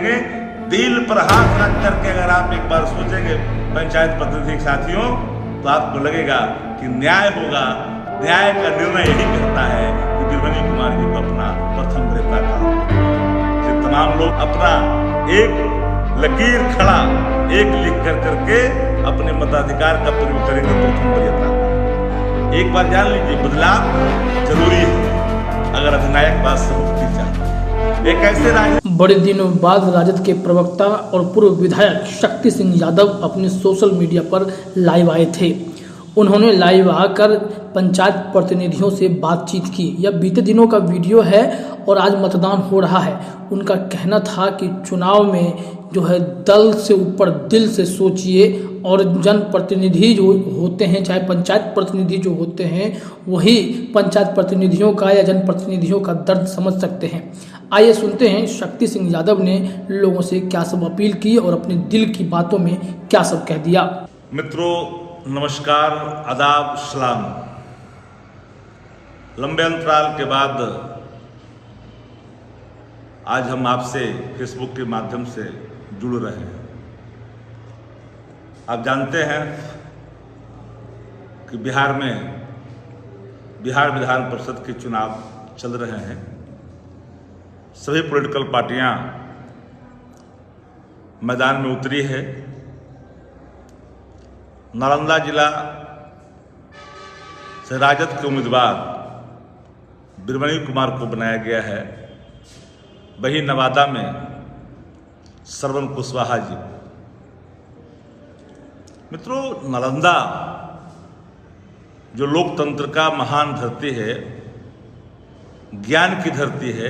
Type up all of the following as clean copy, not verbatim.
देंगे। दिल पर हाथ रख करके अगर आप एक बार सोचेंगे पंचायत प्रतिनिधि साथियों, तो आपको लगेगा कि न्याय होगा। न्याय का निर्णय यही कहता है कि बीरबनी कुमार जी को अपना प्रथम वरीयता का तमाम लोग अपना एक लकीर खड़ा एक लिख कर करके अपने मताधिकार का प्रयोग करेंगे प्रथम वरीयता। एक बार जान लीजिए, बदलाव जरूरी है अगर अधिनायकवाद से मुक्ति चाहते। एक ऐसे बड़े दिनों बाद राजद के प्रवक्ता और पूर्व विधायक शक्ति सिंह यादव अपने सोशल मीडिया पर लाइव आए थे। उन्होंने लाइव आकर पंचायत प्रतिनिधियों से बातचीत की। यह बीते दिनों का वीडियो है और आज मतदान हो रहा है। उनका कहना था कि चुनाव में जो है दल से ऊपर दिल से सोचिए, और जनप्रतिनिधि जो होते हैं, चाहे पंचायत प्रतिनिधि जो होते हैं, वही पंचायत प्रतिनिधियों का या जनप्रतिनिधियों का दर्द समझ सकते हैं। आइए सुनते हैं शक्ति सिंह यादव ने लोगों से क्या सब अपील की और अपने दिल की बातों में क्या सब कह दिया। मित्रों नमस्कार, आदाब, सलाम। लंबे अंतराल के बाद आज हम आपसे फेसबुक के माध्यम से जुड़ रहे हैं। आप जानते हैं कि बिहार विधान परिषद के चुनाव चल रहे हैं। सभी पॉलिटिकल पार्टियां मैदान में उतरी है। नालंदा जिला से राजद के उम्मीदवार बीरबनी कुमार को बनाया गया है। वही नवादा में श्रवण कुशवाहा जी। मित्रों, नालंदा जो लोकतंत्र का महान धरती है, ज्ञान की धरती है,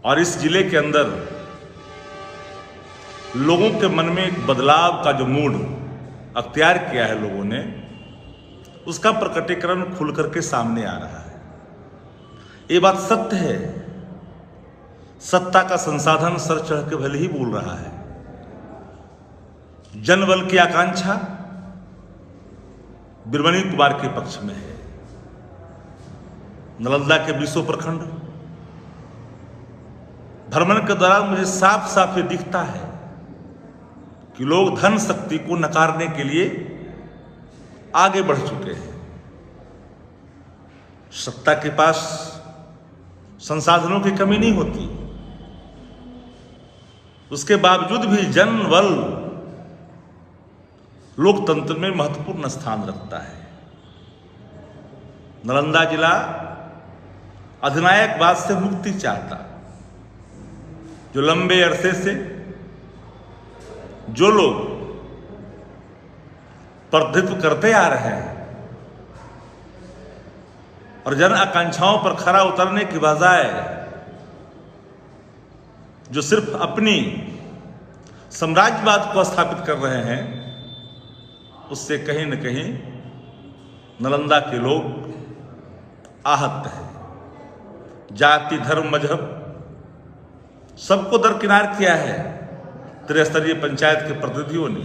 और इस जिले के अंदर लोगों के मन में एक बदलाव का जो मूड अख्तियार किया है लोगों ने, उसका प्रकटीकरण खुल करके सामने आ रहा है। ये बात सत्य है। सत्ता का संसाधन सर चढ़ के भले ही बोल रहा है। जनबल की आकांक्षा बीरबनी कुमार के पक्ष में है। नालंदा के 20 प्रखंड भ्रमण के दौरान मुझे साफ साफ ये दिखता है कि लोग धन शक्ति को नकारने के लिए आगे बढ़ चुके हैं। सत्ता के पास संसाधनों की कमी नहीं होती, उसके बावजूद भी जनबल लोकतंत्र में महत्वपूर्ण स्थान रखता है। नालंदा जिला अधिनायकवाद से मुक्ति चाहता, जो लंबे अरसे से जो लोग प्रतिनिधित्व करते आ रहे हैं और जन आकांक्षाओं पर खरा उतरने की बजाय जो सिर्फ अपनी साम्राज्यवाद को स्थापित कर रहे हैं, उससे कहीं न कहीं नालंदा के लोग आहत हैं। जाति, धर्म, मजहब सबको दरकिनार किया है त्रिस्तरीय पंचायत के प्रतिनिधियों ने।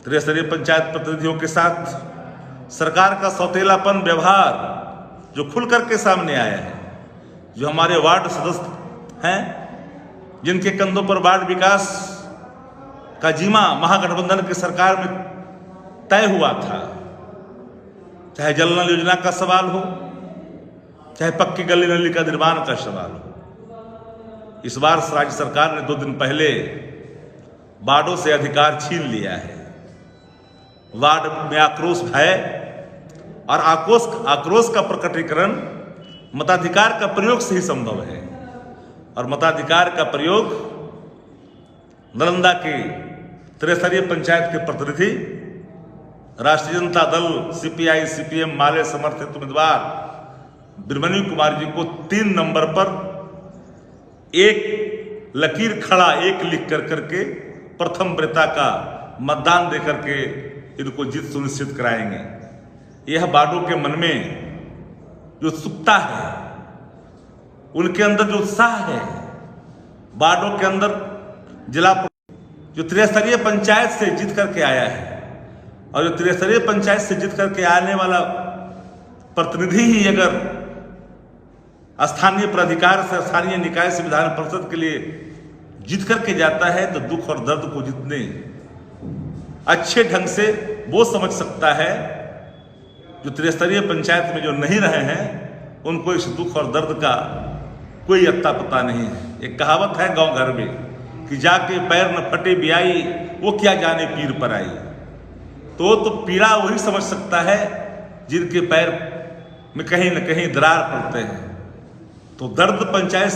त्रिस्तरीय पंचायत प्रतिनिधियों के साथ सरकार का सौतेलापन व्यवहार जो खुल करके सामने आया है। जो हमारे वार्ड सदस्य हैं, जिनके कंधों पर वार्ड विकास का जिम्मा महागठबंधन की सरकार में तय हुआ था, चाहे जल नल योजना का सवाल हो, चाहे पक्की गली नली का निर्माण का सवाल हो। इस बार राज्य सरकार ने 2 दिन पहले वार्डों से अधिकार छीन लिया है। वार्ड में आक्रोश है और आक्रोश का प्रकटीकरण मताधिकार का प्रयोग से ही संभव है। और मताधिकार का प्रयोग नालंदा के त्रिस्तरीय पंचायत के प्रतिनिधि राष्ट्रीय जनता दल सीपीआई सीपीएम माले समर्थित उम्मीदवार बीरबनी कुमार जी को 3 नंबर पर एक लकीर खड़ा एक लिख कर करके प्रथम वरीयता का मतदान दे करके इनको जीत सुनिश्चित कराएंगे। यह वार्डों के मन में जो उत्सुकता है, उनके अंदर जो उत्साह है, वार्डों के अंदर जिला जो त्रिस्तरीय पंचायत से जीत करके आया है और जो त्रिस्तरीय पंचायत से जीत करके आने वाला प्रतिनिधि ही अगर स्थानीय प्राधिकार से, स्थानीय निकाय से विधान परिषद के लिए जीत करके जाता है तो दुख और दर्द को जितने अच्छे ढंग से वो समझ सकता है जो त्रिस्तरीय पंचायत में जो नहीं रहे हैं, उनको इस दुख और दर्द का कोई अत्ता पता नहीं है। एक कहावत है गांव घर में कि जाके पैर न फटे बियाई, वो क्या जाने पीर पर आई। तो पीड़ा वही समझ सकता है जिनके पैर में कहीं न कहीं दरार पड़ते हैं। तो दर्द पंचायत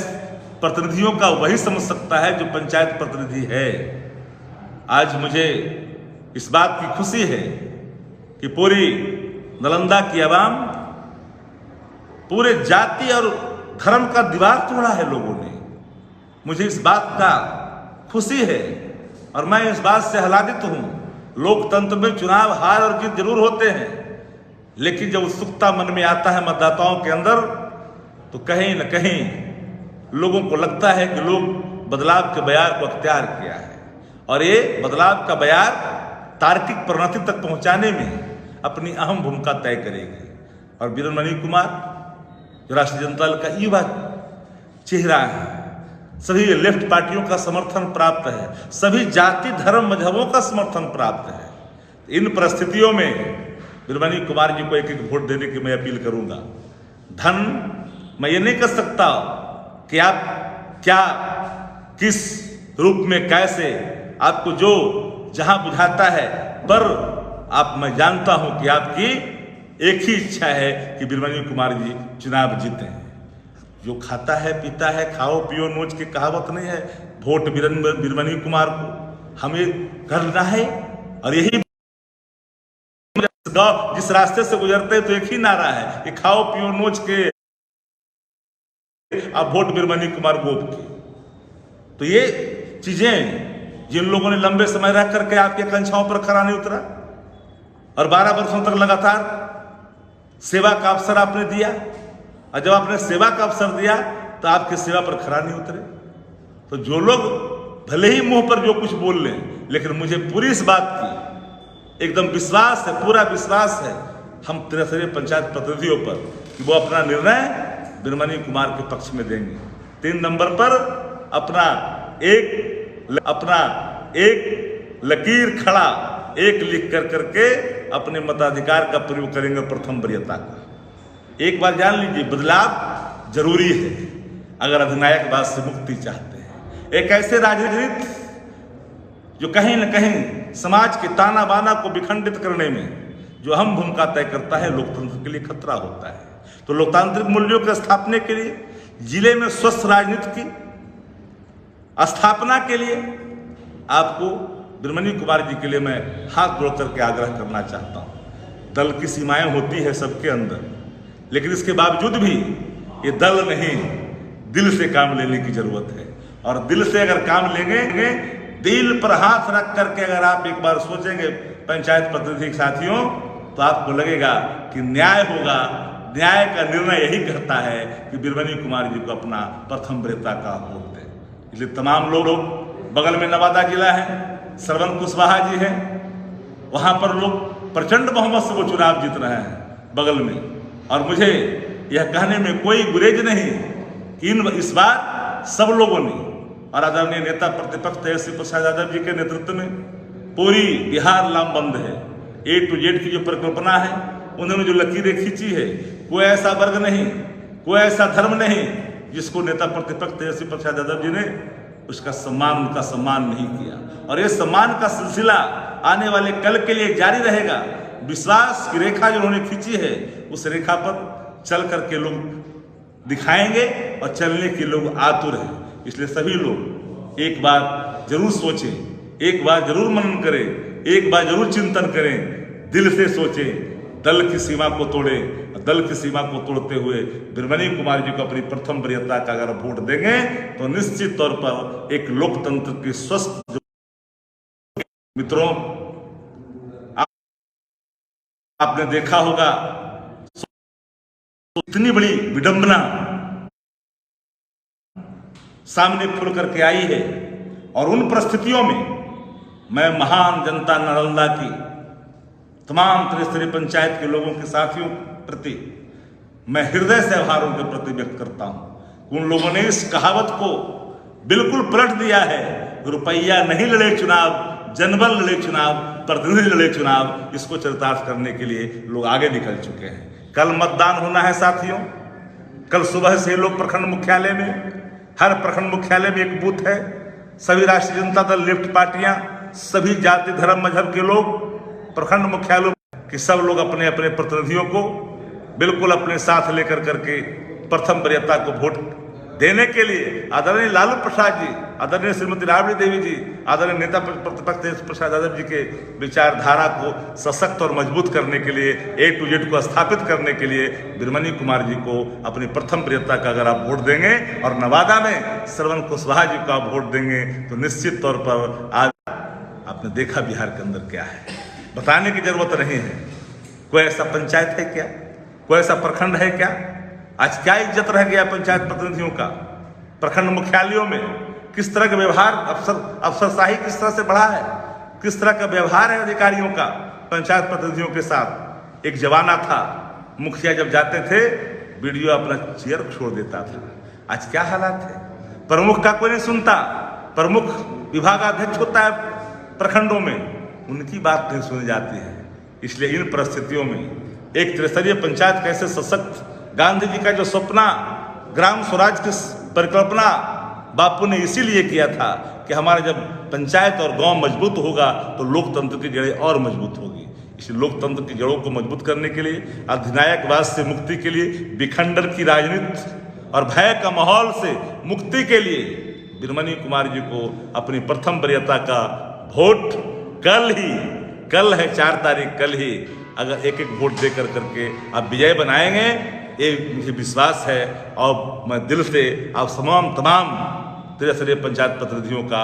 प्रतिनिधियों का वही समझ सकता है जो पंचायत प्रतिनिधि है। आज मुझे इस बात की खुशी है कि पूरी नालंदा की आवाम, पूरे जाति और धर्म का दीवार तोड़ा है लोगों ने। मुझे इस बात का खुशी है और मैं इस बात से आह्लादित हूं। लोकतंत्र में चुनाव हार और जीत जरूर होते हैं, लेकिन जब उत्सुकता मन में आता है मतदाताओं के अंदर, तो कहीं न कहीं लोगों को लगता है कि लोग बदलाव के बयार को अख्तियार किया है और ये बदलाव का बयार तार्किक परिणति तक पहुंचाने में अपनी अहम भूमिका तय करेगी। और वीरमणि कुमार जो राष्ट्रीय जनता दल का युवा चेहरा है, सभी लेफ्ट पार्टियों का समर्थन प्राप्त है, सभी जाति धर्म मजहबों का समर्थन प्राप्त है। इन परिस्थितियों में वीरमणि कुमार जी को एक एक वोट देने की मैं अपील करूंगा। धन मैं ये नहीं कर सकता कि आप क्या, किस रूप में, कैसे, आपको जो जहां बुझाता है, पर मैं जानता हूं कि आपकी एक ही इच्छा है कि वीरमणि कुमार जी चुनाव जीते। जो खाता है पीता है, खाओ पियो नोच की कहावत नहीं है। वोट वीरमणि कुमार को हमें करना है और यही जिस रास्ते से गुजरते हैं तो एक ही नारा है कि खाओ पियो नोच के आप वोट वीरमणि कुमार गोप की। तो ये चीजें जिन लोगों ने लंबे समय रह करके आपकी आकांक्षाओं पर खरा नहीं उतरा और 12 वर्षों तक लगातार सेवा का अवसर आपने दिया, और जब आपने सेवा का अवसर दिया तो आपकी सेवा पर खरा नहीं उतरे। तो जो लोग भले ही मुंह पर जो कुछ बोल लें, लेकिन मुझे पूरी इस बात की एकदम विश्वास है, पूरा विश्वास है हम त्रिस्तरीय पंचायत प्रतिनिधियों पर कि वो अपना निर्णय वीरमणि कुमार के पक्ष में देंगे। 3 नंबर पर अपना एक लकीर खड़ा, एक लिख कर करके अपने मताधिकार का प्रयोग करेंगे प्रथम वरीयता का। एक बार जान लीजिए, बदलाव जरूरी है अगर अधिनायकवाद से मुक्ति चाहते हैं। एक ऐसे राजनीति जो कहीं न कहीं समाज के ताना बाना को विखंडित करने में जो अहम भूमिका तय करता है, लोकतंत्र के लिए खतरा होता है। तो लोकतांत्रिक मूल्यों के स्थापना के लिए, जिले में स्वस्थ राजनीति की स्थापना के लिए आपको वीरमणि कुमार जी के लिए मैं हाथ जोड़ करके आग्रह करना चाहता हूं। दल की सीमाएं होती है सबके अंदर, लेकिन इसके बावजूद भी ये दल नहीं, दिल से काम लेने की जरूरत है। और दिल से अगर काम लेंगे, दिल पर हाथ रख करके अगर आप एक बार सोचेंगे पंचायत प्रतिनिधि साथियों, तो आपको लगेगा कि न्याय होगा। न्याय का निर्णय यही करता है कि वीरमणि कुमार जी को अपना प्रथम वरीयता का वोट दें। इसलिए तमाम लोग, बगल में नवादा जिला है, श्रवण कुशवाहा जी हैं, वहां पर लोग प्रचंड बहुमत से वो चुनाव जीत रहे हैं बगल में। और मुझे यह कहने में कोई गुरेज नहीं कि इस बार सब लोगों ने और आदरणीय नेता प्रतिपक्ष तेजस्वी प्रसाद यादव जी के नेतृत्व में पूरी बिहार लामबंद है। A to Z की जो परिकल्पना है, उन्होंने जो लकीरें खींची है, कोई ऐसा वर्ग नहीं, कोई ऐसा धर्म नहीं जिसको नेता प्रतिपक्ष तेजस्वी प्रसाद यादव जी ने उसका सम्मान, उनका सम्मान नहीं किया। और ये सम्मान का सिलसिला आने वाले कल के लिए जारी रहेगा। विश्वास की रेखा जो उन्होंने खींची है, उस रेखा पर चल करके लोग दिखाएंगे और चलने के लोग आतुर हैं। इसलिए सभी लोग एक बार जरूर सोचें, एक बार जरूर मनन करें, एक बार जरूर चिंतन करें, दिल से सोचें, दल की सीमा को तोड़ें। दल की सीमा को तोड़ते हुए वीरमणि कुमार जी को अपनी प्रथम वरीयता का अगर वोट देंगे तो निश्चित तौर पर एक लोकतंत्र की स्वस्थ। मित्रों, आपने देखा होगा इतनी बड़ी विडंबना सामने खुल करके आई है, और उन परिस्थितियों में मैं महान जनता नालंदा की तमाम त्रिस्तरीय पंचायत के लोगों के साथियों प्रति मैं हृदय से आभार उनके प्रति व्यक्त करता हूं। उन लोगों ने इस कहावत को बिल्कुल पलट दिया है, रुपया नहीं लड़े चुनाव, जनबल लड़े चुनाव, प्रतिनिधि लड़े चुनाव। इसको चरितार्थ करने के लिए लोग आगे निकल चुके हैं। कल मतदान होना है साथियों। कल सुबह से लोग प्रखंड मुख्यालय में, हर प्रखंड मुख्यालय में एक बूथ है। सभी राष्ट्रीय जनता दल, लेफ्ट पार्टियां, सभी जाति धर्म मजहब के लोग प्रखंड मुख्यालयों कि सब लोग अपने अपने प्रतिनिधियों को बिल्कुल अपने साथ लेकर करके प्रथम वरीयता को वोट देने के लिए आदरणीय लालू प्रसाद जी, आदरणीय श्रीमती राबड़ी देवी जी, आदरणीय नेता प्रतिपक्ष तेज प्रसाद यादव जी के विचारधारा को सशक्त और मजबूत करने के लिए, A to Z को स्थापित करने के लिए वीरमणि कुमार जी को अपनी प्रथम वरीयता का अगर आप वोट देंगे और नवादा में श्रवण कुशवाहा जी को आप वोट देंगे तो निश्चित तौर पर आज आपने देखा बिहार के अंदर क्या है, बताने की जरूरत नहीं है। कोई ऐसा पंचायत है क्या, कोई ऐसा प्रखंड है क्या? आज क्या इज्जत रह गया पंचायत प्रतिनिधियों का? प्रखंड मुख्यालयों में किस तरह का व्यवहार, अफसरशाही किस तरह से बढ़ा है, किस तरह का व्यवहार है अधिकारियों का पंचायत प्रतिनिधियों के साथ। एक जमाना था मुखिया जब जाते थे वीडियो अपना चेयर छोड़ देता था। आज क्या हालात है? प्रमुख का कोई नहीं सुनता। प्रमुख विभागाध्यक्ष होता है प्रखंडों में, उनकी बात नहीं सुनी जाती है। इसलिए इन परिस्थितियों में एक त्रिस्तरीय पंचायत कैसे सशक्त, गांधी जी का जो सपना ग्राम स्वराज की परिकल्पना बापू ने इसीलिए किया था कि हमारा जब पंचायत और गांव मजबूत होगा तो लोकतंत्र की जड़ें और मजबूत होगी। इसलिए लोकतंत्र की जड़ों को मजबूत करने के लिए, अधिनायकवाद से मुक्ति के लिए, विखंडन की राजनीति और भय का माहौल से मुक्ति के लिए वीरमणि कुमार जी को अपनी प्रथम वरीयता का वोट कल है 4 तारीख, कल ही अगर एक एक वोट दे करके आप विजय बनाएंगे, ये मुझे विश्वास है। और मैं दिल से आप तमाम त्रिस्तरीय पंचायत प्रतिनिधियों का